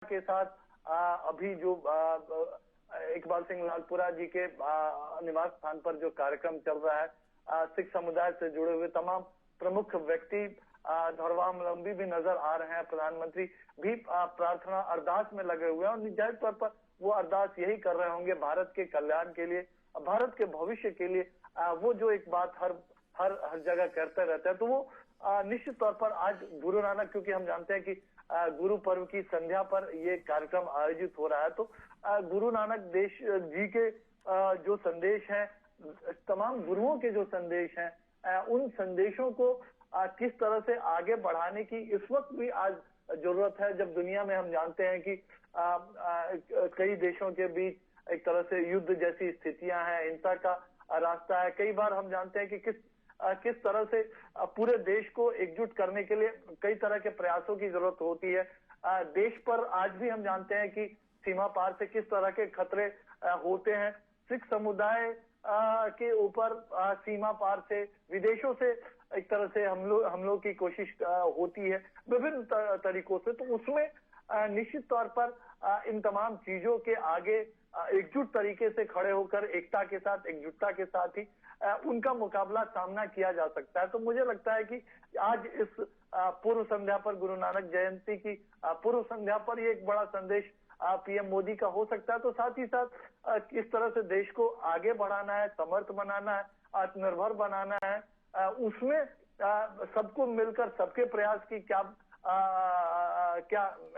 के साथ अभी जो इकबाल सिंह लालपुरा जी के निवास स्थान पर जो कार्यक्रम चल रहा है, सिख समुदाय से जुड़े हुए तमाम प्रमुख व्यक्ति धर्मावलंबी भी नजर आ रहे हैं। प्रधानमंत्री भी प्रार्थना अरदास में लगे हुए हैं और जाहिर तौर पर वो अरदास यही कर रहे होंगे भारत के कल्याण के लिए, भारत के भविष्य के लिए। वो जो एक बात हर जगह करते रहते हैं, तो वो निश्चित तौर पर आज गुरु नानक, क्योंकि हम जानते हैं कि गुरु पर्व की संध्या पर ये कार्यक्रम आयोजित हो रहा है, तो गुरु नानक देश जी के जो संदेश हैं, तमाम गुरुओं के जो संदेश हैं, उन संदेशों को किस तरह से आगे बढ़ाने की इस वक्त भी आज जरूरत है, जब दुनिया में हम जानते हैं कि कई देशों के बीच एक तरह से युद्ध जैसी स्थितियां हैं, हिंसा का रास्ता है। कई बार हम जानते हैं कि किस तरह से पूरे देश को एकजुट करने के लिए कई तरह के प्रयासों की जरूरत होती है। देश पर आज भी हम जानते हैं कि सीमा पार से किस तरह के खतरे होते हैं। सिख समुदाय के ऊपर सीमा पार से, विदेशों से एक तरह से हम लोग की कोशिश होती है विभिन्न तरीकों से, तो उसमें निश्चित तौर पर इन तमाम चीजों के आगे एकजुट तरीके से खड़े होकर एकता के साथ, एकजुटता के साथ ही उनका मुकाबला सामना किया जा सकता है। तो मुझे लगता है कि आज इस पूर्व संध्या पर, गुरु नानक जयंती की पूर्व संध्या पर ये एक बड़ा संदेश पीएम मोदी का हो सकता है। तो साथ ही साथ किस तरह से देश को आगे बढ़ाना है, समर्थ बनाना है, आत्मनिर्भर बनाना है, उसमें सबको मिलकर सबके प्रयास की क्या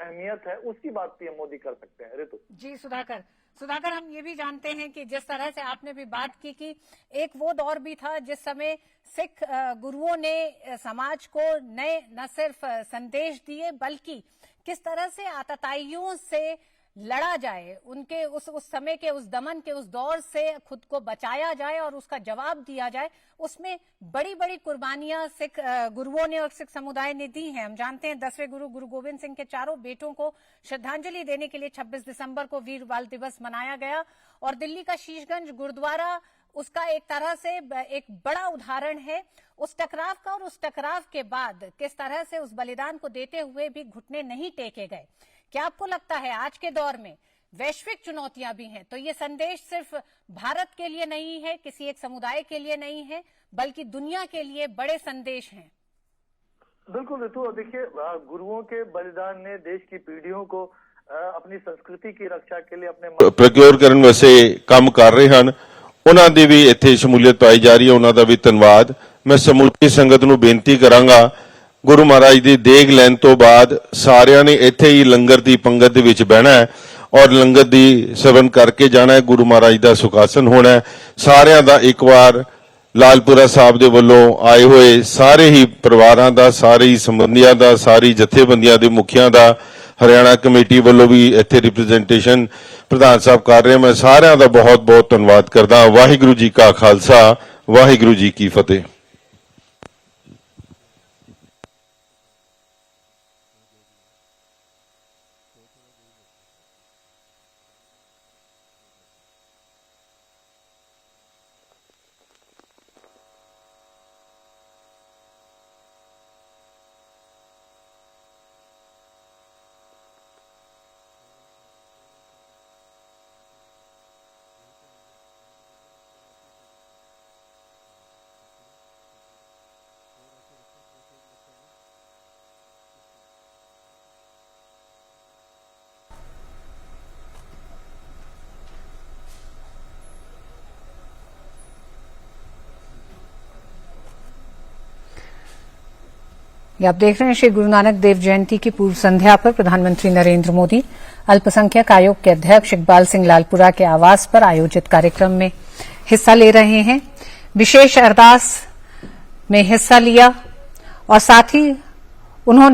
अहमियत है, उसकी बात पीएम मोदी कर सकते हैं। ऋतु जी, सुधाकर हम ये भी जानते हैं कि जिस तरह से आपने भी बात की कि एक वो दौर भी था जिस समय सिख गुरुओं ने समाज को नए न सिर्फ संदेश दिए, बल्कि किस तरह से आतताइयों से लड़ा जाए, उनके उस समय के उस दमन के उस दौर से खुद को बचाया जाए और उसका जवाब दिया जाए। उसमें बड़ी बड़ी कुर्बानियां सिख गुरुओं ने और सिख समुदाय ने दी हैं। हम जानते हैं 10वें गुरु गोविंद सिंह के चारों बेटों को श्रद्धांजलि देने के लिए 26 दिसंबर को वीर बाल दिवस मनाया गया और दिल्ली का शीशगंज गुरुद्वारा उसका एक तरह से एक बड़ा उदाहरण है उस टकराव का। और उस टकराव के बाद किस तरह से उस बलिदान को देते हुए भी घुटने नहीं टेके गए। क्या आपको लगता है आज के दौर में वैश्विक चुनौतियां भी हैं, तो ये संदेश सिर्फ भारत के लिए नहीं है, किसी एक समुदाय के लिए नहीं है, बल्कि दुनिया के लिए बड़े संदेश हैं? बिल्कुल ऋतु, देखिए गुरुओं के बलिदान ने देश की पीढ़ियों को अपनी संस्कृति की रक्षा के लिए अपने ਪ੍ਰੋਕਿਓਰ ਕਰਨ ਵੈਸੇ ਕੰਮ ਕਰ ਰਹੇ ਹਨ। ਉਹਨਾਂ ਦੀ ਵੀ ਇੱਥੇ ਸ਼ਮੂਲੀਅਤ ਪਾਈ ਜਾ ਰਹੀ ਹੈ, ਉਹਨਾਂ ਦਾ ਵੀ ਧੰਨਵਾਦ। ਮੈਂ ਸਮੁੱਚੀ ਸੰਗਤ ਨੂੰ ਬੇਨਤੀ ਕਰਾਂਗਾ, ਗੁਰੂ ਮਹਾਰਾਜ ਦੀ ਦੇਗ ਲੈਣ ਤੋਂ ਬਾਅਦ ਸਾਰਿਆਂ ਨੇ ਇੱਥੇ ਹੀ ਲੰਗਰ ਦੀ ਪੰਗਤ ਦੇ ਵਿੱਚ ਬਹਿਣਾ ਹੈ ਔਰ ਲੰਗਰ ਦੀ ਸੇਵਨ ਕਰਕੇ ਜਾਣਾ ਹੈ। ਗੁਰੂ ਮਹਾਰਾਜ ਦਾ ਸੁਖਾਸਨ ਹੋਣਾ ਹੈ। ਸਾਰਿਆਂ ਦਾ ਇੱਕ ਵਾਰ ਲਾਲਪੁਰਾ ਸਾਹਿਬ ਦੇ ਵੱਲੋਂ ਆਏ ਹੋਏ ਸਾਰੇ ਹੀ ਪਰਿਵਾਰਾਂ ਦਾ, ਸਾਰੇ ਹੀ ਸੰਬੰਧੀਆਂ ਦਾ, ਸਾਰੀ ਜਥੇਬੰਦੀਆਂ ਦੇ ਮੁਖੀਆਂ ਦਾ, ਹਰਿਆਣਾ ਕਮੇਟੀ ਵੱਲੋਂ ਵੀ ਇੱਥੇ ਰਿਪਰੈਜ਼ੈਂਟੇਸ਼ਨ ਪ੍ਰਧਾਨ ਸਾਹਿਬ ਕਰ ਰਹੇ। ਮੈਂ ਸਾਰਿਆਂ ਦਾ ਬਹੁਤ ਬਹੁਤ ਧੰਨਵਾਦ ਕਰਦਾ। ਵਾਹਿਗੁਰੂ ਜੀ ਕਾ ਖਾਲਸਾ, ਵਾਹਿਗੁਰੂ ਜੀ ਕੀ ਫਤਿਹ। आप देख रहे हैं श्री गुरु नानक देव जयंती की पूर्व संध्या पर प्रधानमंत्री नरेंद्र मोदी अल्पसंख्यक आयोग के अध्यक्ष इकबाल सिंह लालपुरा के आवास पर आयोजित कार्यक्रम में हिस्सा ले रहे हैं। विशेष अरदास में हिस्सा लिया और साथ ही उन्होंने